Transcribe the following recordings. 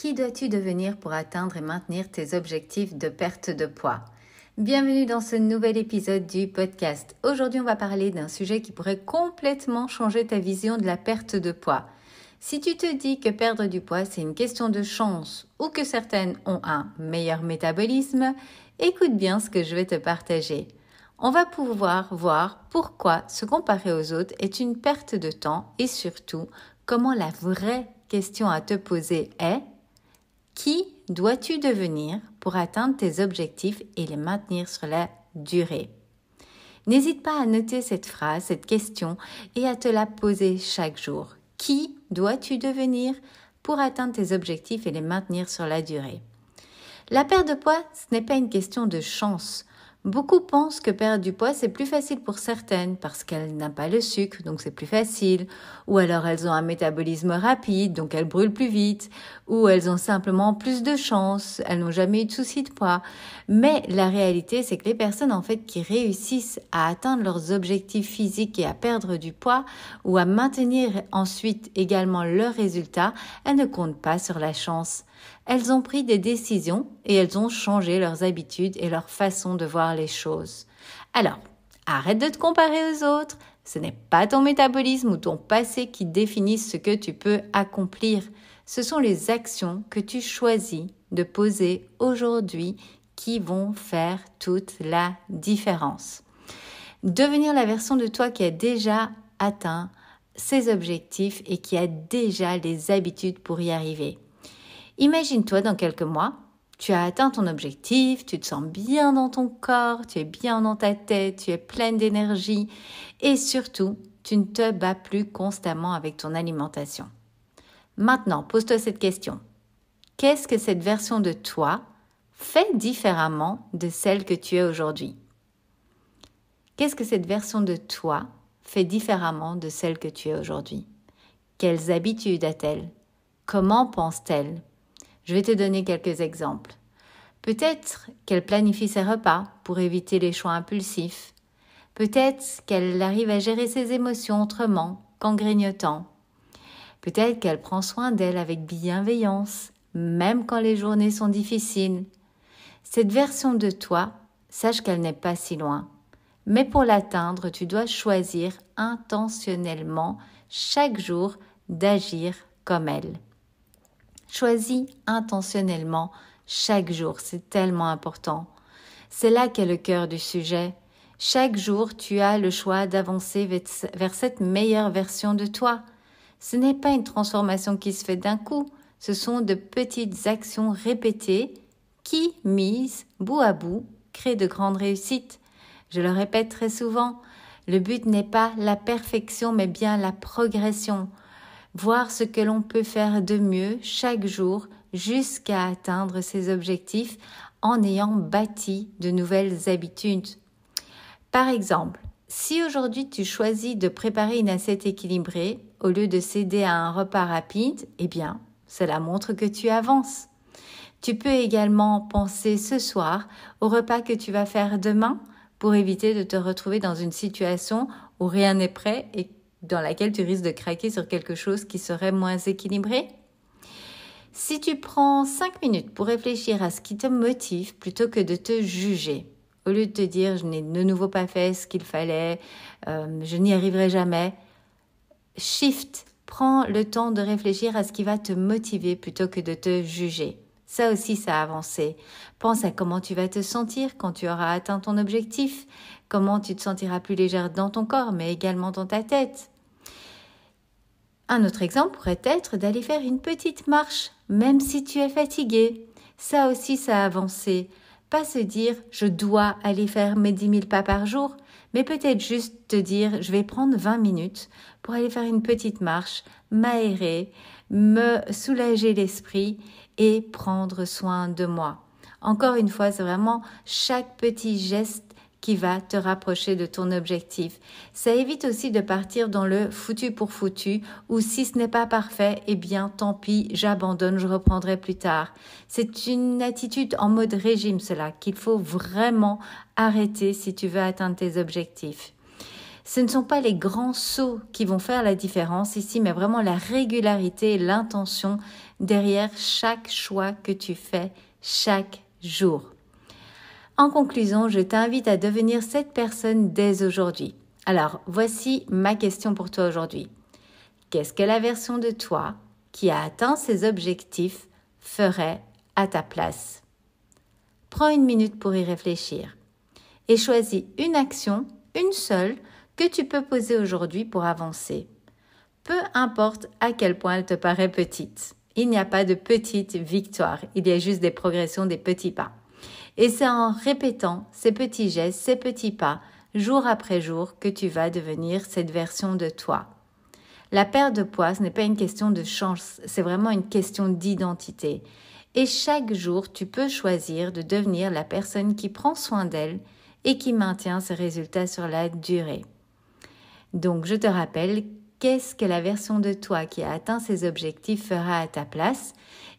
Qui dois-tu devenir pour atteindre et maintenir tes objectifs de perte de poids? Bienvenue dans ce nouvel épisode du podcast. Aujourd'hui, on va parler d'un sujet qui pourrait complètement changer ta vision de la perte de poids. Si tu te dis que perdre du poids, c'est une question de chance ou que certaines ont un meilleur métabolisme, écoute bien ce que je vais te partager. On va pouvoir voir pourquoi se comparer aux autres est une perte de temps et surtout comment la vraie question à te poser est: qui dois-tu devenir pour atteindre tes objectifs et les maintenir sur la durée? N'hésite pas à noter cette phrase, cette question et à te la poser chaque jour. Qui dois-tu devenir pour atteindre tes objectifs et les maintenir sur la durée? La perte de poids, ce n'est pas une question de chance. Beaucoup pensent que perdre du poids, c'est plus facile pour certaines parce qu'elles n'ont pas le sucre, donc c'est plus facile. Ou alors elles ont un métabolisme rapide, donc elles brûlent plus vite. Ou elles ont simplement plus de chance, elles n'ont jamais eu de soucis de poids. Mais la réalité, c'est que les personnes en fait qui réussissent à atteindre leurs objectifs physiques et à perdre du poids ou à maintenir ensuite également leurs résultats, elles ne comptent pas sur la chance. Elles ont pris des décisions et elles ont changé leurs habitudes et leur façon de voir les choses. Alors, arrête de te comparer aux autres. Ce n'est pas ton métabolisme ou ton passé qui définissent ce que tu peux accomplir. Ce sont les actions que tu choisis de poser aujourd'hui qui vont faire toute la différence. Devenir la version de toi qui a déjà atteint ses objectifs et qui a déjà les habitudes pour y arriver. Imagine-toi dans quelques mois, tu as atteint ton objectif, tu te sens bien dans ton corps, tu es bien dans ta tête, tu es pleine d'énergie et surtout, tu ne te bats plus constamment avec ton alimentation. Maintenant, pose-toi cette question. Qu'est-ce que cette version de toi fait différemment de celle que tu es aujourd'hui? Qu'est-ce que cette version de toi fait différemment de celle que tu es aujourd'hui? Quelles habitudes a-t-elle? Comment pense-t-elle? Je vais te donner quelques exemples. Peut-être qu'elle planifie ses repas pour éviter les choix impulsifs. Peut-être qu'elle arrive à gérer ses émotions autrement qu'en grignotant. Peut-être qu'elle prend soin d'elle avec bienveillance, même quand les journées sont difficiles. Cette version de toi, sache qu'elle n'est pas si loin. Mais pour l'atteindre, tu dois choisir intentionnellement chaque jour d'agir comme elle. Choisis intentionnellement chaque jour, c'est tellement important. C'est là qu'est le cœur du sujet. Chaque jour, tu as le choix d'avancer vers cette meilleure version de toi. Ce n'est pas une transformation qui se fait d'un coup, ce sont de petites actions répétées qui, mises bout à bout, créent de grandes réussites. Je le répète très souvent, le but n'est pas la perfection mais bien la progression. Voir ce que l'on peut faire de mieux chaque jour jusqu'à atteindre ses objectifs en ayant bâti de nouvelles habitudes. Par exemple, si aujourd'hui tu choisis de préparer une assiette équilibrée au lieu de céder à un repas rapide, eh bien, cela montre que tu avances. Tu peux également penser ce soir au repas que tu vas faire demain pour éviter de te retrouver dans une situation où rien n'est prêt et dans laquelle tu risques de craquer sur quelque chose qui serait moins équilibré. Si tu prends 5 minutes pour réfléchir à ce qui te motive plutôt que de te juger, au lieu de te dire « je n'ai de nouveau pas fait ce qu'il fallait, je n'y arriverai jamais », shift, prends le temps de réfléchir à ce qui va te motiver plutôt que de te juger. Ça aussi, ça a avancé. Pense à comment tu vas te sentir quand tu auras atteint ton objectif, comment tu te sentiras plus légère dans ton corps, mais également dans ta tête. Un autre exemple pourrait être d'aller faire une petite marche, même si tu es fatigué. Ça aussi, ça a avancé. Pas se dire « je dois aller faire mes 10 000 pas par jour », mais peut-être juste te dire « je vais prendre 20 minutes pour aller faire une petite marche, m'aérer, me soulager l'esprit et prendre soin de moi ». Encore une fois, c'est vraiment chaque petit geste qui va te rapprocher de ton objectif. Ça évite aussi de partir dans le foutu pour foutu ou si ce n'est pas parfait, eh bien tant pis, j'abandonne, je reprendrai plus tard. C'est une attitude en mode régime cela qu'il faut vraiment arrêter si tu veux atteindre tes objectifs. Ce ne sont pas les grands sauts qui vont faire la différence ici, mais vraiment la régularité et l'intention derrière chaque choix que tu fais chaque jour. En conclusion, je t'invite à devenir cette personne dès aujourd'hui. Alors, voici ma question pour toi aujourd'hui. Qu'est-ce que la version de toi qui a atteint ses objectifs ferait à ta place? Prends une minute pour y réfléchir et choisis une action, une seule, que tu peux poser aujourd'hui pour avancer. Peu importe à quel point elle te paraît petite. Il n'y a pas de petite victoire, il y a juste des progressions, des petits pas. Et c'est en répétant ces petits gestes, ces petits pas, jour après jour, que tu vas devenir cette version de toi. La perte de poids, ce n'est pas une question de chance, c'est vraiment une question d'identité. Et chaque jour, tu peux choisir de devenir la personne qui prend soin d'elle et qui maintient ses résultats sur la durée. Donc, je te rappelle, qu'est-ce que la version de toi qui a atteint ses objectifs fera à ta place?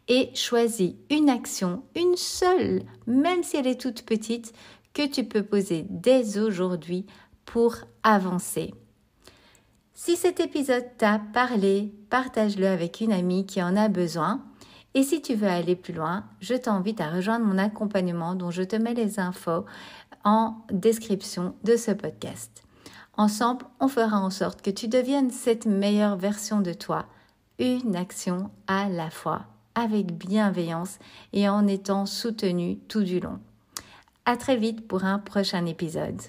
Et choisis une action, une seule, même si elle est toute petite, que tu peux poser dès aujourd'hui pour avancer. Si cet épisode t'a parlé, partage-le avec une amie qui en a besoin. Et si tu veux aller plus loin, je t'invite à rejoindre mon accompagnement dont je te mets les infos en description de ce podcast. Ensemble, on fera en sorte que tu deviennes cette meilleure version de toi, une action à la fois, avec bienveillance et en étant soutenu tout du long. À très vite pour un prochain épisode.